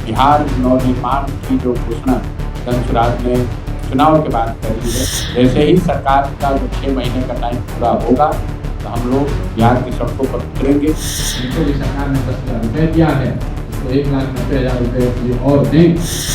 बिहार नवनिर्माण की जो घोषणा धनसुराज ने चुनाव के बाद करी है, जैसे ही सरकार का जो 6 महीने का टाइम पूरा होगा तो हम लोग बिहार की सड़कों पर उतरेंगे। जिनको भी सरकार ने 10,000 रुपये दिया है उसको 1,90,000 रुपये और दें।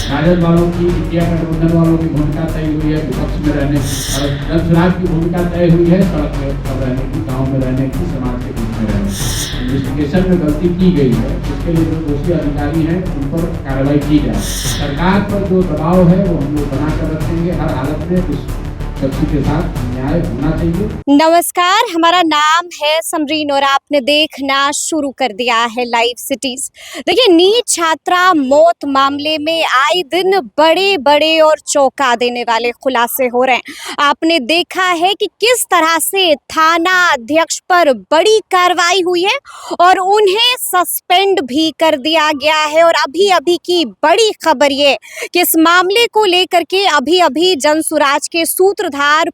राजद वालों की, इंडिया गठबंधन वालों की भूमिका तय हुई है विपक्ष में रहने की, और धनसुराज की भूमिका तय हुई है सड़क पर रहने की, गाँव में रहने की, समाज के बीच में रहने की। इन्वेस्टिगेशन में गलती की गई है, इसके लिए जो दोषी अधिकारी हैं उन पर कार्रवाई की जाए। सरकार पर जो दबाव है वो हम लोग बनाकर रखेंगे, हर हालत में उस व्यक्ति के साथ न्याय होना चाहिए। नमस्कार, हमारा नाम है समरीन और आपने देखना शुरू कर दिया है लाइव सिटीज। देखिए, नीट छात्रा मौत मामले में आए दिन बड़े बड़े और चौंका देने वाले खुलासे हो रहे हैं। आपने देखा है कि किस तरह से थाना अध्यक्ष पर बड़ी कार्रवाई हुई है और उन्हें सस्पेंड भी कर दिया गया है। और अभी अभी की बड़ी खबर ये कि इस मामले को लेकर के अभी अभी जनसुराज के सूत्रधार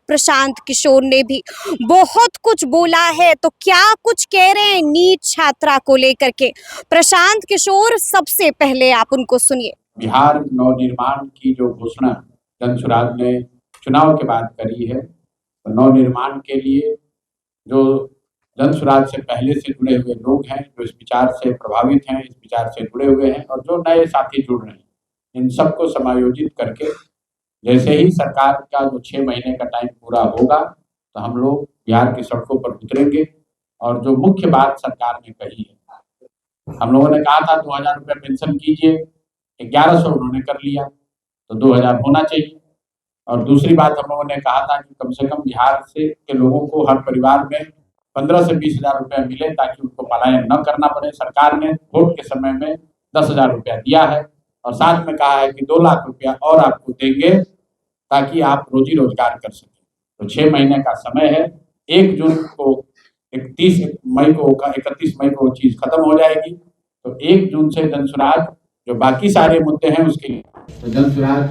प्रशांत किशोर ने भी बहुत कुछ बोला है। तो क्या कुछ कह रहे हैं नीट छात्रा को लेकर के? प्रशांत किशोर, सबसे पहले आप उनको सुनिए। बिहार नवनिर्माण की जो घोषणा धनसुराज ने चुनाव के बाद करी है, तो नवनिर्माण के लिए जो धनसुराज से पहले से जुड़े हुए लोग हैं, जो इस विचार से प्रभावित हैं, इस विचार से जुड़े हुए हैं, और जो नए साथी जुड़ रहे हैं, इन सबको समायोजित करके जैसे ही सरकार का जो 6 महीने का टाइम पूरा होगा तो हम लोग बिहार की सड़कों पर उतरेंगे। और जो मुख्य बात सरकार ने कही है, हम लोगों ने कहा था 2,000 रुपये पेंशन कीजिए, 1100 उन्होंने कर लिया, तो 2,000 होना चाहिए। और दूसरी बात हम लोगों ने कहा था कि कम से कम बिहार से के लोगों को हर परिवार में 15 से 20,000 रुपया मिले ताकि उनको पलायन न करना पड़े। सरकार ने वोट के समय में 10,000 रुपया दिया है और साथ में कहा है कि 2 लाख रुपया और आपको देंगे ताकि आप रोजी रोजगार कर सकें। तो 6 महीने का समय है। 1 जून को 31 मई को वो चीज खत्म हो जाएगी। तो 1 जून से धनसुराज जो बाकी सारे मुद्दे हैं उसके लिए, तो धनसुराज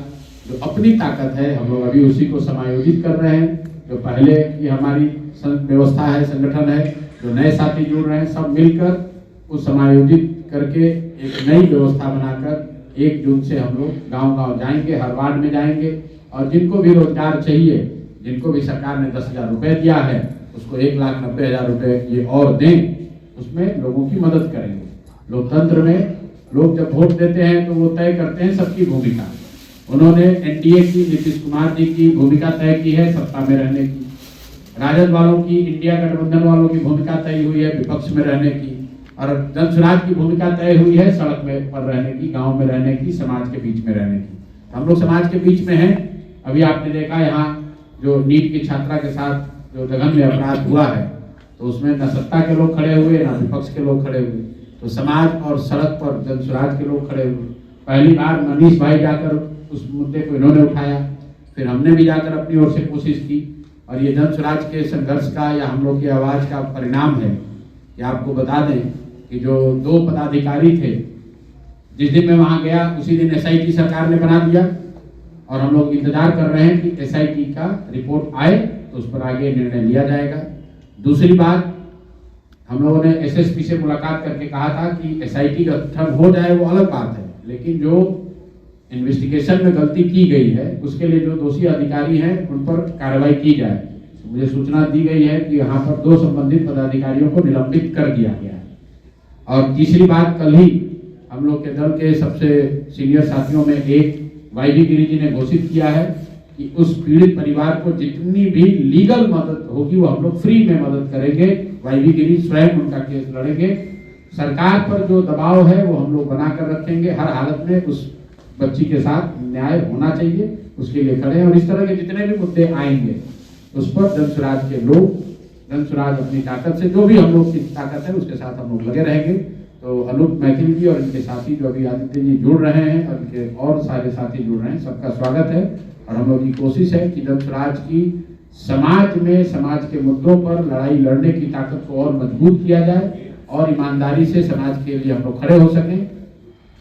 जो अपनी ताकत है हम लोग अभी उसी को समायोजित कर रहे हैं। जो पहले की हमारी व्यवस्था है, संगठन है, जो नए साथी जुड़ रहे हैं, सब मिलकर उस समायोजित करके एक नई व्यवस्था बनाकर 1 जून से हम लोग गांव-गांव जाएंगे, हर वार्ड में जाएंगे, और जिनको भी रोजगार चाहिए, जिनको भी सरकार ने 10,000 रुपये दिया है उसको 1,90,000 रुपये ये और दें। उसमें लोगों की मदद करेंगे। लोकतंत्र में लोग जब वोट देते हैं तो वो तय करते हैं सबकी भूमिका। उन्होंने एनडीए की, नीतीश कुमार जी की भूमिका तय की है सत्ता में रहने की। राजद वालों की, इंडिया गठबंधन वालों की भूमिका तय हुई है विपक्ष में रहने की, और धनसुराज की भूमिका तय हुई है सड़क में पर रहने की, गाँव में रहने की, समाज के बीच में रहने की। हम लोग समाज के बीच में हैं। अभी आपने देखा यहाँ जो नीट की छात्रा के साथ जो जघन्य अपराध हुआ है, तो उसमें न सत्ता के लोग खड़े हुए, न विपक्ष के लोग खड़े हुए, तो समाज और सड़क पर धनसुराज के लोग खड़े हुए। पहली बार मनीष भाई जाकर उस मुद्दे को इन्होंने उठाया, फिर हमने भी जाकर अपनी ओर से कोशिश की, और ये धनसुराज के संघर्ष का या हम लोग की आवाज का परिणाम है। कि आपको बता दें कि जो 2 पदाधिकारी थे, जिस दिन मैं वहाँ गया उसी दिन SIT सरकार ने बना दिया, और हम लोग इंतजार कर रहे हैं कि SIT का रिपोर्ट आए तो उस पर आगे निर्णय लिया जाएगा। दूसरी बात, हम लोगों ने SSP से मुलाकात करके कहा था कि SIT का गठन हो जाए वो अलग बात है, लेकिन जो इन्वेस्टिगेशन में गलती की गई है उसके लिए जो दोषी अधिकारी हैं उन पर कार्रवाई की जाए। तो मुझे सूचना दी गई है कि यहाँ पर 2 संबंधित पदाधिकारियों को निलंबित कर दिया गया है। और तीसरी बात, कल ही हम लोग के दल के सबसे सीनियर साथियों में एक YV गिरी जी ने घोषित किया है कि उस पीड़ित परिवार को जितनी भी लीगल मदद होगी वो हम लोग फ्री में मदद करेंगे। YV गिरी स्वयं उनका केस लड़ेंगे। सरकार पर जो दबाव है वो हम लोग बनाकर रखेंगे, हर हालत में उस बच्ची के साथ न्याय होना चाहिए, उसके लिए खड़े हैं। और इस तरह के जितने भी मुद्दे आएंगे उस पर धनसुराज के लोग, धनसुराज अपनी ताकत से, जो भी हम लोग की ताकत है उसके साथ हम लोग लगे रहेंगे। तो अनूप मैथिल जी और इनके साथी जो अभी आदित्य जी जुड़ रहे हैं और इनके और सारे साथी जुड़ रहे हैं, सबका स्वागत है। और हम लोग की कोशिश है कि धनसुराज की समाज में, समाज के मुद्दों पर लड़ाई लड़ने की ताकत को और मजबूत किया जाए, और ईमानदारी से समाज के लिए हम लोग खड़े हो सकें,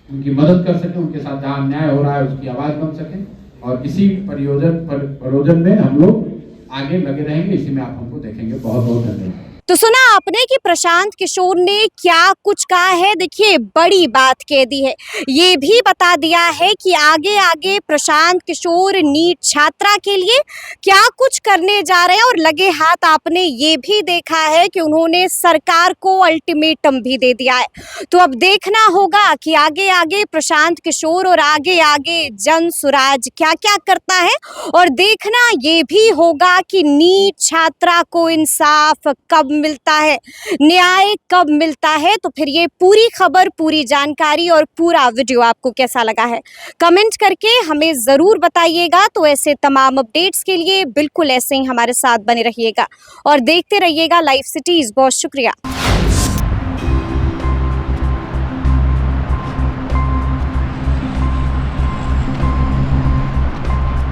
उनकी मदद कर सकें, उनके साथ जहाँ न्याय हो रहा है उसकी आवाज़ बन सकें। और इसी प्रयोजन में हम लोग आगे लगे रहेंगे। इसी में आप हमको देखेंगे। बहुत बहुत धन्यवाद। तो सुना आपने कि प्रशांत किशोर ने क्या कुछ कहा है। देखिए बड़ी बात कह दी है, ये भी बता दिया है कि आगे आगे प्रशांत किशोर नीट छात्रा के लिए क्या कुछ करने जा रहे हैं। और लगे हाथ आपने ये भी देखा है कि उन्होंने सरकार को अल्टीमेटम भी दे दिया है। तो अब देखना होगा कि आगे आगे प्रशांत किशोर और आगे आगे जनसुराज क्या क्या करता है। और देखना ये भी होगा कि नीट छात्रा को इंसाफ कब मिलता है, न्याय कब मिलता है। तो फिर ये पूरी खबर, पूरी जानकारी और पूरा वीडियो आपको कैसा लगा है, कमेंट करके हमें ज़रूर बताइएगा। तो ऐसे तमाम अपडेट्स के लिए बिल्कुल ऐसे ही हमारे साथ बने रहिएगा और देखते रहिएगा लाइव सिटीज़। बहुत शुक्रिया।